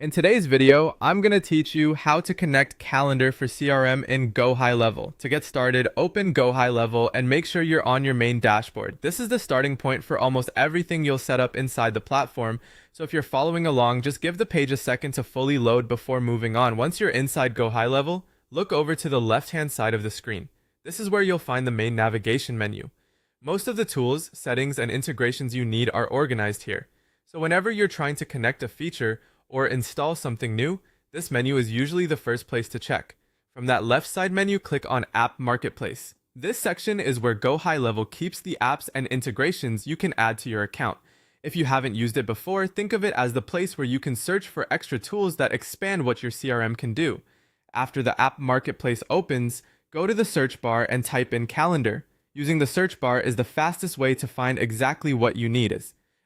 In today's video, I'm going to teach you how to connect Calendar for CRM in Gohighlevel. To get started, open Gohighlevel and make sure you're on your main dashboard. This is the starting point for almost everything you'll set up inside the platform, so if you're following along, just give the page a second to fully load before moving on. Once you're inside Gohighlevel, look over to the left-hand side of the screen. This is where you'll find the main navigation menu. Most of the tools, settings, and integrations you need are organized here. So whenever you're trying to connect a feature, or install something new, this menu is usually the first place to check. From that left side menu, click on App Marketplace. This section is where Gohighlevel keeps the apps and integrations you can add to your account. If you haven't used it before, think of it as the place where you can search for extra tools that expand what your CRM can do. After the App Marketplace opens, go to the search bar and type in Calendar. Using the search bar is the fastest way to find exactly what you need,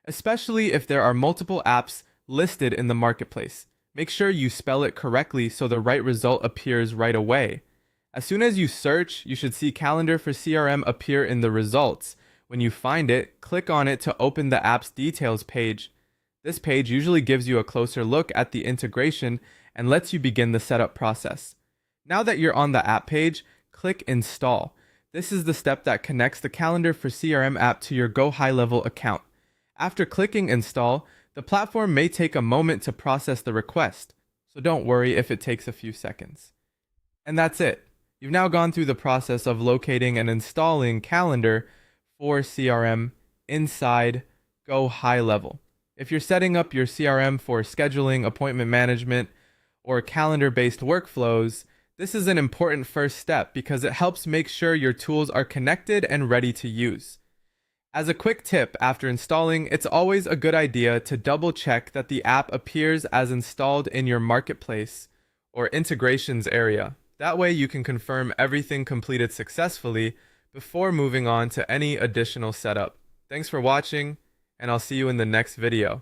especially if there are multiple apps listed in the marketplace. Make sure you spell it correctly so the right result appears right away. As soon as you search, you should see Calendar for CRM appear in the results. When you find it, click on it to open the app's details page. This page usually gives you a closer look at the integration and lets you begin the setup process. Now that you're on the app page, click Install. This is the step that connects the Calendar for CRM app to your Gohighlevel account. After clicking Install, the platform may take a moment to process the request, so don't worry if it takes a few seconds. And that's it. You've now gone through the process of locating and installing Calendar for CRM inside Gohighlevel. If you're setting up your CRM for scheduling, appointment management, or calendar-based workflows, this is an important first step because it helps make sure your tools are connected and ready to use. As a quick tip, after installing, it's always a good idea to double check that the app appears as installed in your marketplace or integrations area. That way you can confirm everything completed successfully before moving on to any additional setup. Thanks for watching, and I'll see you in the next video.